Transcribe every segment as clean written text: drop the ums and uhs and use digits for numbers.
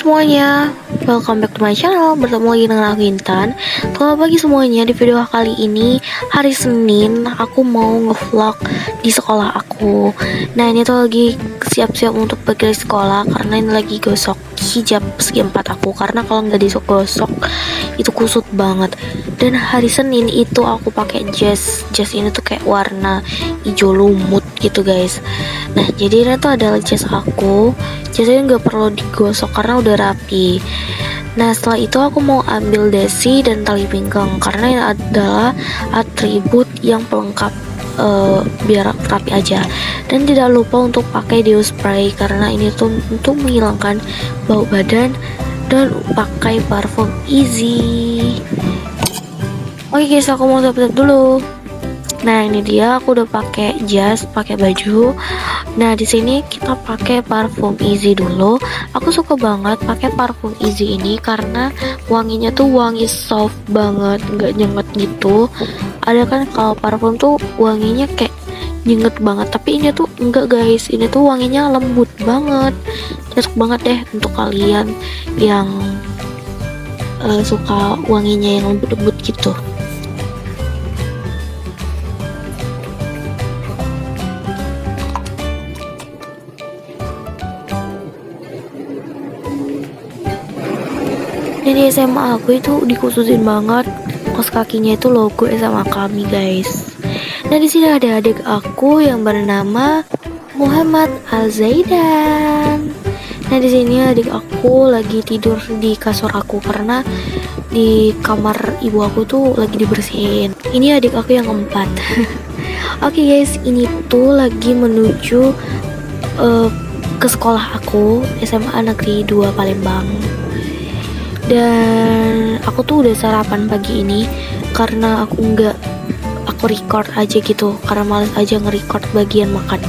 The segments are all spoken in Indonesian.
semuanya, welcome back to my channel. Bertemu lagi dengan aku Intan. Selamat pagi semuanya. Di video kali ini hari Senin, aku mau ngevlog di sekolah aku. Nah, ini tuh lagi siap-siap untuk pergi sekolah karena ini lagi gosok hijab segi 4 aku, karena kalau nggak digosok itu kusut banget. Dan hari Senin itu aku pakai jas ini tuh kayak warna hijau lumut gitu guys. Nah, jadi ini tuh adalah jas aku. Jasnya nggak perlu digosok karena udah rapi. Nah, setelah itu aku mau ambil dasi dan tali pinggang karena ini adalah atribut yang pelengkap biar rapi aja. Dan tidak lupa untuk pakai deo spray karena ini tuh untuk menghilangkan bau badan, dan pakai parfum Easy. Oke guys, aku mau siap-siap dulu. Nah, ini dia aku udah pakai jas, pakai baju. Nah, di sini kita pakai parfum Easy dulu. Aku suka banget pakai parfum Easy ini karena wanginya tuh wangi soft banget, nggak nyenget gitu. Ada kan kalau parfum tuh wanginya kayak nyenget banget, tapi ini tuh enggak guys. Ini tuh wanginya lembut banget. Cocok banget deh untuk kalian yang suka wanginya yang lembut-lembut gitu. Dan di SMA aku itu dikhususin banget, kaos kakinya itu logo SMA kami guys. Nah, di sini ada adik aku yang bernama Muhammad Al-Zaidan. Nah, di sini adik aku lagi tidur di kasur aku karena di kamar ibu aku tuh lagi dibersihin. Ini adik aku yang keempat. Oke guys, ini tuh lagi menuju ke sekolah aku, SMA Negeri 2 Palembang. Dan aku tuh udah sarapan pagi ini karena aku record aja gitu karena males aja nge-record bagian makan.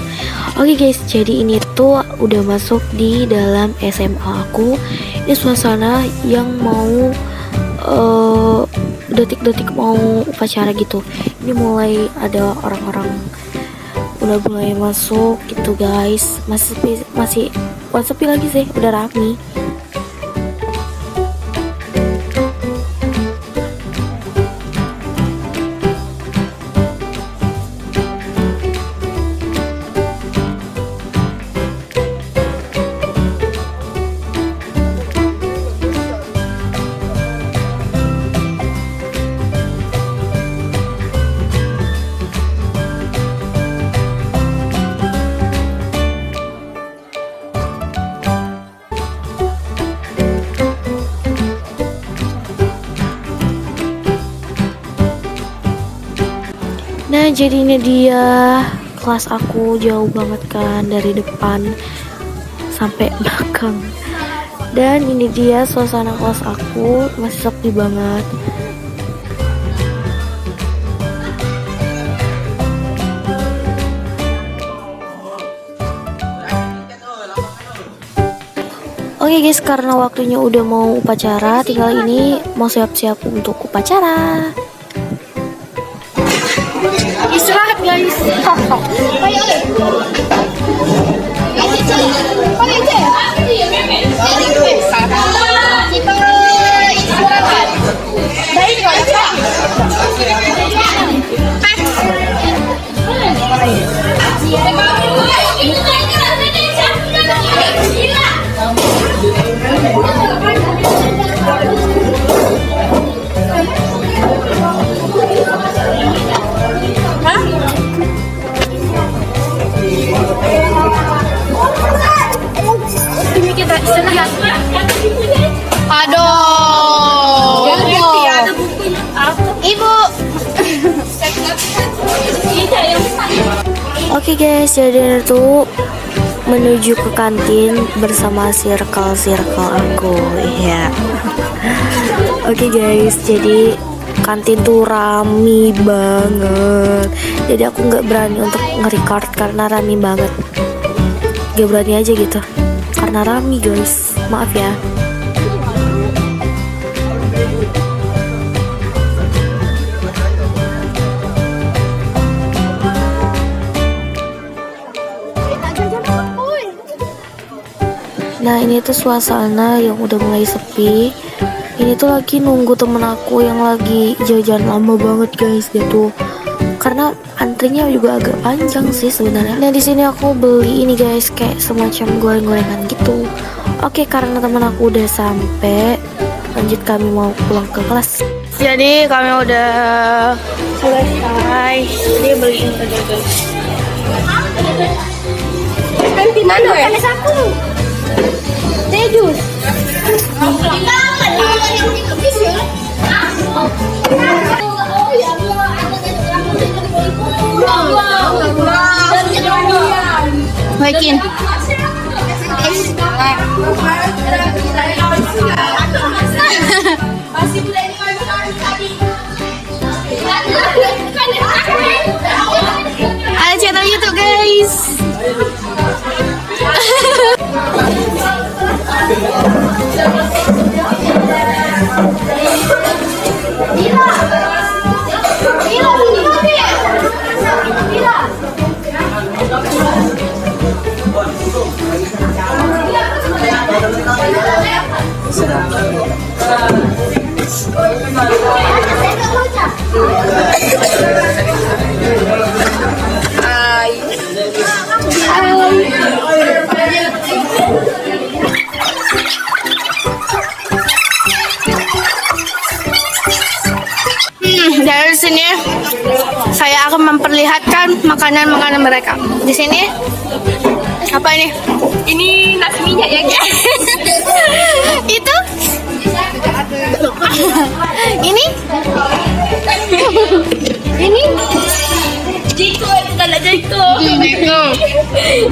Oke guys, jadi ini tuh udah masuk di dalam SMA aku. Ini suasana yang mau detik-detik mau upacara gitu. Ini mulai ada orang-orang udah mulai masuk gitu guys. Masih sepi lagi sih, udah rame. Nah, jadi ini dia kelas aku, jauh banget kan dari depan sampai belakang. Dan ini dia suasana kelas aku, masih sepi banget. Oke guys, karena waktunya udah mau upacara, tinggal ini mau siap-siap untuk upacara. Istirahat guys. Ini kita istirahat. Aduh. Ibu. Oke guys, jadi itu menuju ke kantin bersama circle aku ya. Oke guys, jadi kantin tuh rame banget. Jadi aku nggak berani untuk nge-record karena rame banget. Gak berani aja gitu karena rame guys, maaf ya. Nah ini tuh suasana yang udah mulai sepi. Ini tuh lagi nunggu temen aku yang lagi jajan lama banget guys gitu. Karena antrinya juga agak panjang sih sebenarnya. Nah di sini aku beli ini guys, kayak semacam goreng-gorengan gitu. Oke, karena temen aku udah sampai, lanjut kami mau pulang ke kelas. Jadi kami udah selesai. Dia beliin tadi guys. Kan di mana ya? Ada sapu. Teh jus. Bikin. Ada channel YouTube guys. Dari sini saya akan memperlihatkan makanan-makanan mereka. Di sini apa ini? Ini nasi minyak ya guys. Itu? Ini? Ini? Jiko itu kan ada jiko. Itu?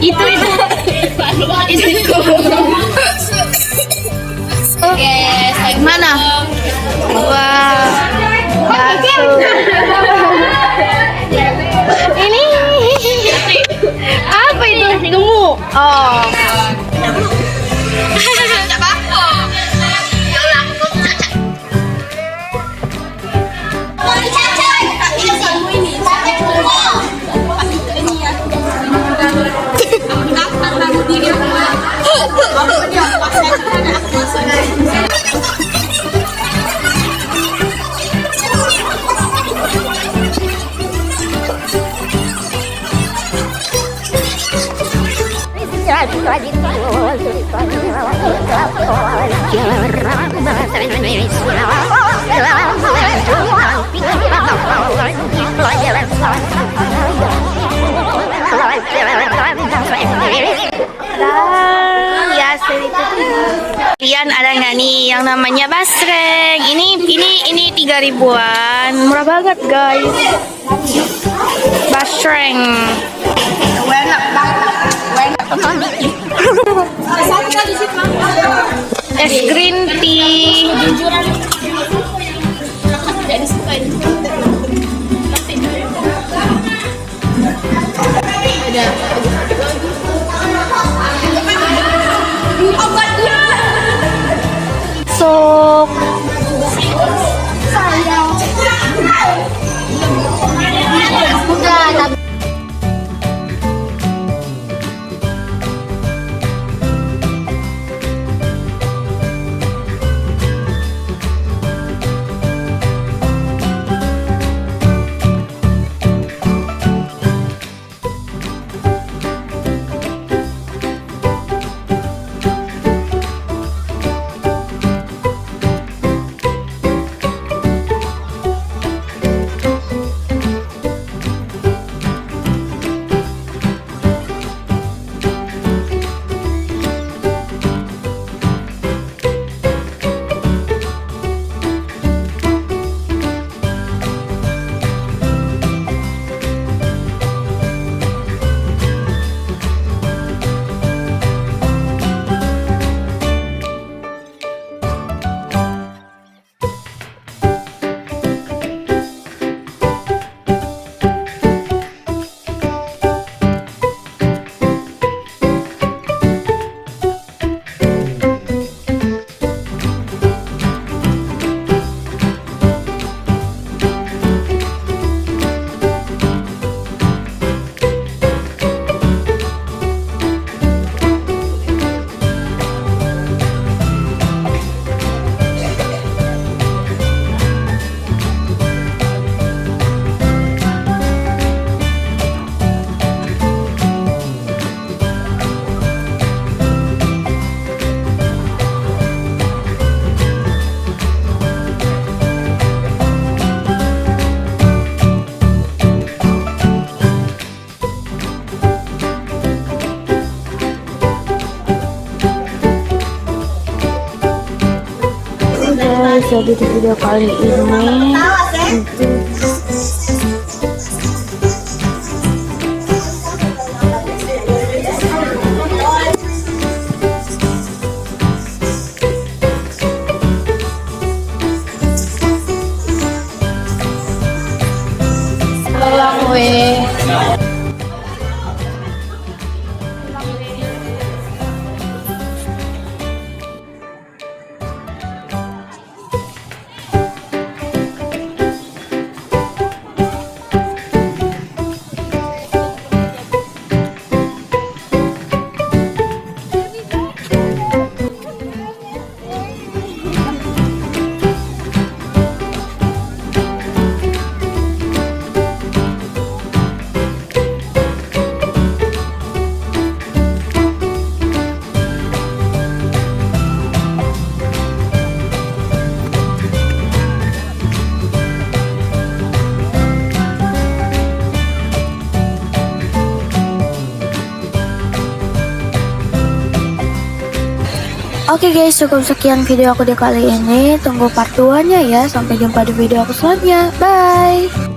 Itu? Yes, Mana? Wah. Ini apa itu? Nasi gemuk. Oh. Ya, kalian ada nggak nih yang namanya basreng? Ini 3.000-an, murah banget guys. Basreng. Es green tea. Sok. jadi di video kali ini Oke guys, cukup sekian video aku di kali ini. Tunggu part 2-nya ya. Sampai jumpa di video aku selanjutnya. Bye.